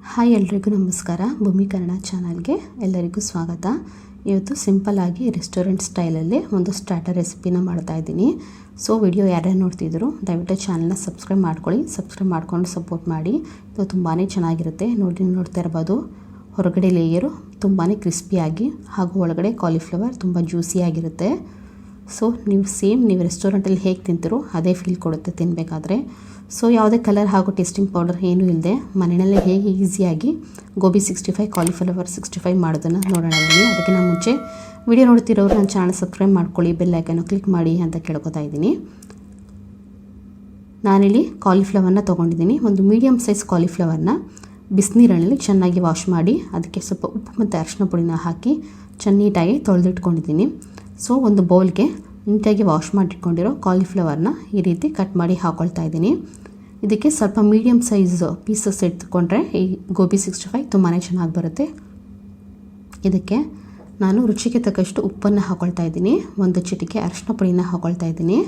Hi ಎಲ್ರಿಗೂ ನಮಸ್ಕಾರ. ಭೂಮಿ ಕನ್ನಡ ಚಾನಲ್ಗೆ ಎಲ್ಲರಿಗೂ ಸ್ವಾಗತ. ಇವತ್ತು ಸಿಂಪಲ್ಲಾಗಿ ರೆಸ್ಟೋರೆಂಟ್ ಸ್ಟೈಲಲ್ಲಿ ಒಂದು ಸ್ಟಾರ್ಟರ್ ರೆಸಿಪಿನ ಮಾಡ್ತಾಯಿದ್ದೀನಿ. ಸೊ ವಿಡಿಯೋ ಯಾರ್ಯಾರು ನೋಡ್ತಿದ್ರು ದಯವಿಟ್ಟು ಚಾನಲ್ನ ಸಬ್ಸ್ಕ್ರೈಬ್ ಮಾಡ್ಕೊಳ್ಳಿ. ಸಬ್ಸ್ಕ್ರೈಬ್ ಮಾಡಿಕೊಂಡು ಸಪೋರ್ಟ್ ಮಾಡಿ. ಇದು ತುಂಬಾ ಚೆನ್ನಾಗಿರುತ್ತೆ. ನೋಡ್ತಾ ಇರ್ಬೋದು, ಹೊರಗಡೆ ಲೇಯರು ತುಂಬಾ ಕ್ರಿಸ್ಪಿಯಾಗಿ ಹಾಗೂ ಒಳಗಡೆ ಕಾಲಿಫ್ಲವರ್ ತುಂಬ ಜ್ಯೂಸಿಯಾಗಿರುತ್ತೆ. ಸೊ ನೀವು ರೆಸ್ಟೋರೆಂಟಲ್ಲಿ ಹೇಗೆ ತಿಂತೀರೋ ಅದೇ ಫೀಲ್ ಕೊಡುತ್ತೆ ತಿನ್ನಬೇಕಾದ್ರೆ. ಸೊ ಯಾವುದೇ ಕಲರ್ ಹಾಗೂ ಟೇಸ್ಟಿಂಗ್ ಪೌಡರ್ ಏನೂ ಇಲ್ಲದೆ ಮನೆಯಲ್ಲೇ ಹೇಗೆ ಈಸಿಯಾಗಿ ಗೋಬಿ 65 ಕಾಲಿಫ್ಲವರ್ 65 ಮಾಡೋದನ್ನು ನೋಡೋಣ ಬನ್ನಿ. ಅದಕ್ಕಿಂತ ಮುಂಚೆ ವಿಡಿಯೋ ನೋಡ್ತಿರೋರು ನನ್ನ ಚಾನಲ್ ಸಬ್ಸ್ಕ್ರೈಬ್ ಮಾಡ್ಕೊಳ್ಳಿ, ಬೆಲ್ ಐಕನ್ನು ಕ್ಲಿಕ್ ಮಾಡಿ ಅಂತ ಕೇಳ್ಕೊತಾ ಇದ್ದೀನಿ. ನಾನಿಲ್ಲಿ ಕಾಲಿಫ್ಲವರ್ನ ತೊಗೊಂಡಿದ್ದೀನಿ. ಒಂದು ಮೀಡಿಯಮ್ ಸೈಜ್ ಕಾಲಿಫ್ಲವರ್ನ ಬಿಸಿನೀರಿನಲ್ಲಿ ಚೆನ್ನಾಗಿ ವಾಶ್ ಮಾಡಿ ಅದಕ್ಕೆ ಸ್ವಲ್ಪ ಉಪ್ಪು ಮತ್ತು ಅರಿಶಿನ ಪುಡಿನ ಹಾಕಿ ನೀಟಾಗಿ ತೊಳೆದಿಟ್ಕೊಂಡಿದ್ದೀನಿ. ಸೊ ಒಂದು ಬೌಲ್ಗೆ ನೀಟಾಗಿ ವಾಶ್ ಮಾಡಿಟ್ಕೊಂಡಿರೋ ಕಾಲಿಫ್ಲವರ್ನ ಈ ರೀತಿ ಕಟ್ ಮಾಡಿ ಹಾಕ್ಕೊಳ್ತಾ ಇದ್ದೀನಿ. ಇದಕ್ಕೆ ಸ್ವಲ್ಪ ಮೀಡಿಯಮ್ ಸೈಜ್ ಪೀಸಸ್ ಎತ್ಕೊಂಡ್ರೆ ಈ ಗೋಬಿ 65 ತುಂಬಾ ಚೆನ್ನಾಗಿ ಬರುತ್ತೆ. ಇದಕ್ಕೆ ನಾನು ರುಚಿಗೆ ತಕ್ಕಷ್ಟು ಉಪ್ಪನ್ನು ಹಾಕ್ಕೊಳ್ತಾ ಇದ್ದೀನಿ. ಒಂದು ಚಿಟಿಕೆ ಅರಿಶಿನ ಪುಡಿನ ಹಾಕ್ಕೊಳ್ತಾ ಇದ್ದೀನಿ.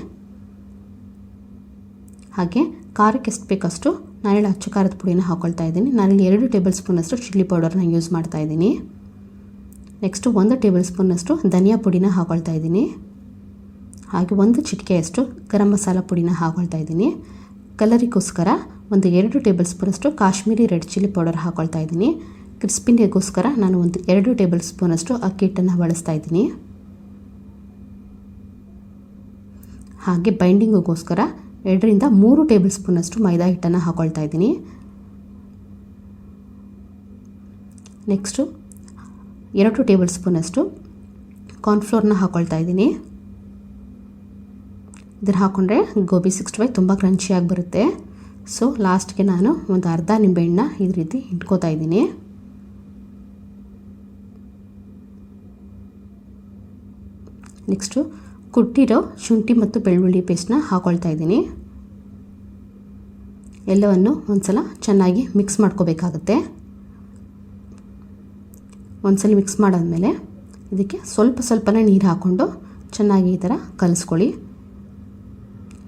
ಹಾಗೆ ಖಾರಕ್ಕೆ ಎಷ್ಟು ಬೇಕಷ್ಟು ನಾನಿಲ್ಲಿ ಅಚ್ಚ ಖಾರದ ಪುಡಿನ ಹಾಕ್ಕೊಳ್ತಾ ಇದ್ದೀನಿ. ನಾನಿಲ್ಲಿ 2 ಟೇಬಲ್ ಸ್ಪೂನಷ್ಟು ಚಿಲ್ಲಿ ಪೌಡರ್ನ ಯೂಸ್ ಮಾಡ್ತಾ ಇದ್ದೀನಿ. ನೆಕ್ಸ್ಟು 1 ಟೇಬಲ್ ಸ್ಪೂನಷ್ಟು ಧನಿಯಾ ಪುಡಿನ ಹಾಕ್ಕೊಳ್ತಾ ಇದ್ದೀನಿ. ಹಾಗೆ 1 ಚಿಟಿಕೆಯಷ್ಟು ಗರಂ ಮಸಾಲ ಪುಡಿನ ಹಾಕ್ಕೊಳ್ತಾ ಇದ್ದೀನಿ. ಕಲರಿಗೋಸ್ಕರ ಒಂದು 2 ಟೇಬಲ್ ಸ್ಪೂನಷ್ಟು ಕಾಶ್ಮೀರಿ ರೆಡ್ ಚಿಲ್ಲಿ ಪೌಡರ್ ಹಾಕ್ಕೊಳ್ತಾ ಇದ್ದೀನಿ. ಕ್ರಿಸ್ಪಿನಿಗೋಸ್ಕರ ನಾನು ಒಂದು 2 ಟೇಬಲ್ ಸ್ಪೂನಷ್ಟು ಅಕ್ಕಿ ಹಿಟ್ಟನ್ನು ಬಳಸ್ತಾ ಇದ್ದೀನಿ. ಹಾಗೆ ಬೈಂಡಿಂಗಿಗೋಸ್ಕರ 2 ರಿಂದ 3 ಟೇಬಲ್ ಸ್ಪೂನಷ್ಟು ಮೈದಾ ಹಿಟ್ಟನ್ನು ಹಾಕ್ಕೊಳ್ತಾ ಇದ್ದೀನಿ. ನೆಕ್ಸ್ಟು 2 ಟೇಬಲ್ ಸ್ಪೂನಷ್ಟು ಕಾರ್ನ್ಫ್ಲೋರ್ನ ಹಾಕ್ಕೊಳ್ತಾ ಇದ್ದೀನಿ. ಇದನ್ನು ಹಾಕ್ಕೊಂಡ್ರೆ ಗೋಬಿ 65 ತುಂಬ ಕ್ರಂಚಿಯಾಗಿ ಬರುತ್ತೆ. ಸೊ ಲಾಸ್ಟ್ಗೆ ನಾನು ಒಂದು ಅರ್ಧ ನಿಂಬೆಹಣ್ಣನ್ನ ಈ ರೀತಿ ಇಟ್ಕೋತಾ ಇದ್ದೀನಿ. ನೆಕ್ಸ್ಟು ಕುಟ್ಟಿರೋ ಶುಂಠಿ ಮತ್ತು ಬೆಳ್ಳುಳ್ಳಿ ಪೇಸ್ಟ್ನ ಹಾಕ್ಕೊಳ್ತಾ ಇದ್ದೀನಿ. ಎಲ್ಲವನ್ನು ಒಂದ್ಸಲ ಚೆನ್ನಾಗಿ ಮಿಕ್ಸ್ ಮಾಡ್ಕೋಬೇಕಾಗುತ್ತೆ. ಒಂದ್ಸಲ ಮಿಕ್ಸ್ ಮಾಡಾದ್ಮೇಲೆ ಇದಕ್ಕೆ ಸ್ವಲ್ಪನೇ ನೀರು ಹಾಕ್ಕೊಂಡು ಚೆನ್ನಾಗಿ ಈ ಥರ ಕಲಿಸ್ಕೊಳ್ಳಿ.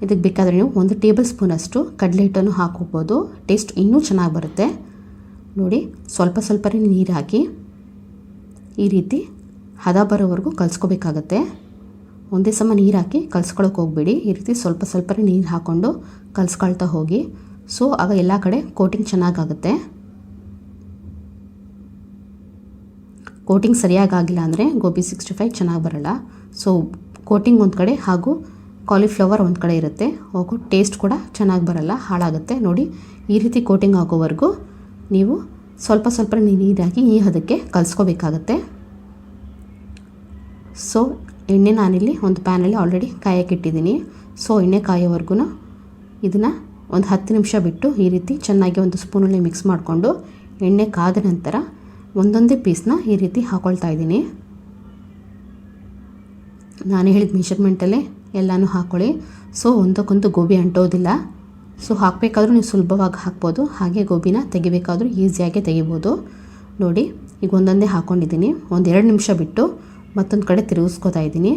ಇದಕ್ಕೆ ಬೇಕಾದರೆ ನೀವು 1 ಟೇಬಲ್ ಸ್ಪೂನಷ್ಟು ಕಡಲೆ ಹಿಟ್ಟನ್ನು ಹಾಕೋಬೋದು. ಟೇಸ್ಟ್ ಇನ್ನೂ ಚೆನ್ನಾಗಿ ಬರುತ್ತೆ. ನೋಡಿ, ಸ್ವಲ್ಪನೇ ನೀರು ಹಾಕಿ ಈ ರೀತಿ ಹದ ಬರೋವರೆಗೂ ಕಲಿಸ್ಕೋಬೇಕಾಗತ್ತೆ. ಒಂದೇ ಸಮ ನೀರು ಹಾಕಿ ಕಲಿಸ್ಕೊಳ್ಳೋಕೆ ಹೋಗಬೇಡಿ. ಈ ರೀತಿ ಸ್ವಲ್ಪನೇ ನೀರು ಹಾಕ್ಕೊಂಡು ಕಲಿಸ್ಕೊಳ್ತಾ ಹೋಗಿ. ಸೊ ಆಗ ಎಲ್ಲ ಕಡೆ ಕೋಟಿಂಗ್ ಚೆನ್ನಾಗಾಗುತ್ತೆ. ಕೋಟಿಂಗ್ ಸರಿಯಾಗಿಲ್ಲ ಅಂದರೆ ಗೋಬಿ 65 ಚೆನ್ನಾಗಿ ಬರೋಲ್ಲ. ಸೊ ಕೋಟಿಂಗ್ ಒಂದು ಕಡೆ ಹಾಗೂ ಕಾಲಿಫ್ಲವರ್ ಒಂದು ಕಡೆ ಇರುತ್ತೆ, ಹೋಗೋ ಟೇಸ್ಟ್ ಕೂಡ ಚೆನ್ನಾಗಿ ಬರಲ್ಲ, ಹಾಳಾಗುತ್ತೆ. ನೋಡಿ, ಈ ರೀತಿ ಕೋಟಿಂಗ್ ಆಗೋವರೆಗೂ ನೀವು ಸ್ವಲ್ಪ ನೀರಾಗಿ ಈ ಹದಕ್ಕೆ ಕಲಿಸ್ಕೋಬೇಕಾಗತ್ತೆ. ಸೊ ಎಣ್ಣೆ ನಾನಿಲ್ಲಿ ಒಂದು ಪ್ಯಾನಲ್ಲಿ ಆಲ್ರೆಡಿ ಕಾಯಕ್ಕಿಟ್ಟಿದ್ದೀನಿ. ಸೊ ಎಣ್ಣೆ ಕಾಯೋವರೆಗೂ ಇದನ್ನು ಒಂದು 10 ನಿಮಿಷ ಬಿಟ್ಟು ಈ ರೀತಿ ಚೆನ್ನಾಗಿ ಒಂದು ಸ್ಪೂನಲ್ಲಿ ಮಿಕ್ಸ್ ಮಾಡಿಕೊಂಡು ಎಣ್ಣೆ ಕಾದ ನಂತರ ಒಂದೊಂದೇ ಪೀಸ್ನ ಈ ರೀತಿ ಹಾಕ್ಕೊಳ್ತಾ ಇದ್ದೀನಿ. ನಾನು ಹೇಳಿದ ಮೆಷರ್ಮೆಂಟಲ್ಲೇ ಎಲ್ಲನೂ ಹಾಕ್ಕೊಳ್ಳಿ. ಸೊ ಒಂದಕ್ಕೊಂದು ಗೋಬಿ ಅಂಟೋದಿಲ್ಲ. ಸೊ ಹಾಕಬೇಕಾದ್ರೂ ನೀವು ಸುಲಭವಾಗಿ ಹಾಕ್ಬೋದು, ಹಾಗೆ ಗೋಬಿನ ತೆಗಿಬೇಕಾದ್ರೂ ಈಸಿಯಾಗಿ ತೆಗಿಬೋದು. ನೋಡಿ, ಈಗ ಒಂದೊಂದೇ ಹಾಕ್ಕೊಂಡಿದ್ದೀನಿ. ಒಂದು 2 ನಿಮಿಷ ಬಿಟ್ಟು ಮತ್ತೊಂದು ಕಡೆ ತಿರುಗಿಸ್ಕೊತಾ ಇದ್ದೀನಿ.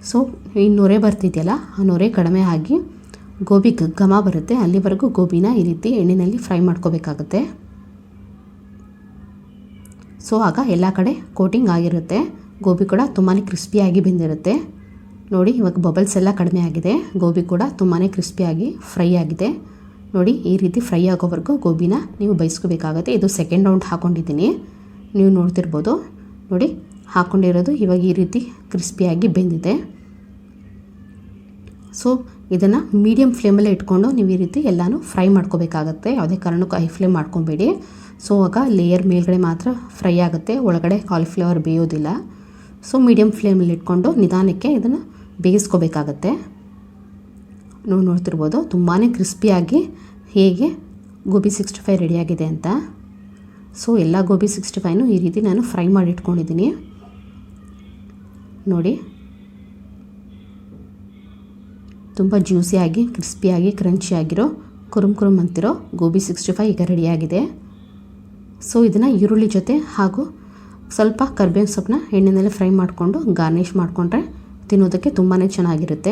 ಸೊ ಈ ನೊರೆ ಬರ್ತಿದೆಯಲ್ಲ, ಆ ನೊರೆ ಕಡಿಮೆ ಆಗಿ ಗೋಬಿ ಘಮ ಬರುತ್ತೆ. ಅಲ್ಲಿವರೆಗೂ ಗೋಬಿನ ಈ ರೀತಿ ಎಣ್ಣೆಯಲ್ಲಿ ಫ್ರೈ ಮಾಡ್ಕೋಬೇಕಾಗುತ್ತೆ. ಸೊ ಆಗ ಎಲ್ಲ ಕಡೆ ಕೋಟಿಂಗ್ ಆಗಿರುತ್ತೆ. ಗೋಬಿ ಕೂಡ ತುಂಬಾ ಕ್ರಿಸ್ಪಿಯಾಗಿ ಬೆಂದಿರುತ್ತೆ. ನೋಡಿ, ಇವಾಗ ಬಬಲ್ಸ್ ಎಲ್ಲ ಕಡಿಮೆ ಆಗಿದೆ. ಗೋಬಿ ಕೂಡ ತುಂಬಾ ಕ್ರಿಸ್ಪಿಯಾಗಿ ಫ್ರೈ ಆಗಿದೆ. ನೋಡಿ, ಈ ರೀತಿ ಫ್ರೈ ಆಗೋವರೆಗೂ ಗೋಬಿನ ನೀವು ಬೇಯಿಸ್ಕೋಬೇಕಾಗುತ್ತೆ. ಇದು ಸೆಕೆಂಡ್ ರೌಂಡ್ ಹಾಕ್ಕೊಂಡಿದ್ದೀನಿ, ನೀವು ನೋಡ್ತಿರ್ಬೋದು. ನೋಡಿ, ಹಾಕ್ಕೊಂಡಿರೋದು ಇವಾಗ ಈ ರೀತಿ ಕ್ರಿಸ್ಪಿಯಾಗಿ ಬೆಂದಿದೆ. ಸೊ ಇದನ್ನು ಮೀಡಿಯಮ್ ಫ್ಲೇಮಲ್ಲೇ ಇಟ್ಕೊಂಡು ನೀವು ಈ ರೀತಿ ಎಲ್ಲನೂ ಫ್ರೈ ಮಾಡ್ಕೋಬೇಕಾಗತ್ತೆ. ಯಾವುದೇ ಕಾರಣಕ್ಕೂ ಹೈ ಫ್ಲೇಮ್ ಮಾಡ್ಕೊಬೇಡಿ. ಸೊ ಆಗ ಲೇಯರ್ ಮೇಲ್ಗಡೆ ಮಾತ್ರ ಫ್ರೈ ಆಗುತ್ತೆ, ಒಳಗಡೆ ಕಾಲಿಫ್ಲವರ್ ಬೇಯೋದಿಲ್ಲ. ಸೊ ಮೀಡಿಯಮ್ ಫ್ಲೇಮಲ್ಲಿ ಇಟ್ಕೊಂಡು ನಿಧಾನಕ್ಕೆ ಇದನ್ನು ಬೇಯಿಸ್ಕೋಬೇಕಾಗತ್ತೆ. ನೋಡ್ತಿರ್ಬೋದು ತುಂಬಾ ಕ್ರಿಸ್ಪಿಯಾಗಿ ಹೇಗೆ ಗೋಬಿ 65 ರೆಡಿಯಾಗಿದೆ ಅಂತ. ಸೊ ಎಲ್ಲ ಗೋಬಿ 65ನೂ ಈ ರೀತಿ ನಾನು ಫ್ರೈ ಮಾಡಿ ಇಟ್ಕೊಂಡಿದ್ದೀನಿ. ನೋಡಿ, ತುಂಬ ಜ್ಯೂಸಿಯಾಗಿ ಕ್ರಿಸ್ಪಿಯಾಗಿ ಕ್ರಂಚಿಯಾಗಿರೋ ಕುರುಮ್ ಅಂತಿರೋ ಗೋಬಿ 65 ಈಗ ರೆಡಿಯಾಗಿದೆ. ಸೊ ಇದನ್ನು ಈರುಳ್ಳಿ ಜೊತೆ ಹಾಗೂ ಸ್ವಲ್ಪ ಕರಿಬೇವಿನ ಸೊಪ್ಪನ್ನ ಎಣ್ಣೆಯಲ್ಲಿ ಫ್ರೈ ಮಾಡಿಕೊಂಡು ಗಾರ್ನಿಷ್ ಮಾಡಿಕೊಂಡ್ರೆ ತಿನ್ನೋದಕ್ಕೆ ತುಂಬಾ ಚೆನ್ನಾಗಿರುತ್ತೆ.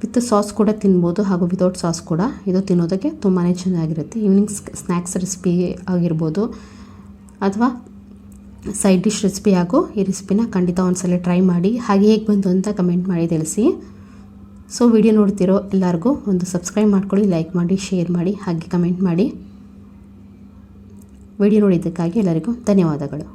ವಿತ್ ಸಾಸ್ ಕೂಡ ತಿನ್ಬೋದು ಹಾಗೂ ವಿತೌಟ್ ಸಾಸ್ ಕೂಡ ಇದು ತಿನ್ನೋದಕ್ಕೆ ತುಂಬಾ ಚೆನ್ನಾಗಿರುತ್ತೆ. ಈವ್ನಿಂಗ್ ಸ್ನ್ಯಾಕ್ಸ್ ರೆಸಿಪಿ ಆಗಿರ್ಬೋದು ಅಥವಾ ಸೈಡ್ ಡಿಶ್ ರೆಸಿಪಿ ಹಾಗೂ ಈ ರೆಸಿಪಿನ ಖಂಡಿತ ಒಂದ್ಸಲ ಟ್ರೈ ಮಾಡಿ. ಹಾಗೆ ಹೇಗೆ ಬಂತು ಅಂತ ಕಮೆಂಟ್ ಮಾಡಿ ತಿಳಿಸಿ. ಸೊ ವಿಡಿಯೋ ನೋಡ್ತಿರೋ ಎಲ್ಲರಿಗೂ ಒಂದು ಸಬ್ಸ್ಕ್ರೈಬ್ ಮಾಡ್ಕೊಳ್ಳಿ, ಲೈಕ್ ಮಾಡಿ, ಶೇರ್ ಮಾಡಿ, ಹಾಗೆ ಕಮೆಂಟ್ ಮಾಡಿ. ವಿಡಿಯೋ ನೋಡಿದ್ದಕ್ಕಾಗಿ ಎಲ್ಲರಿಗೂ ಧನ್ಯವಾದಗಳು.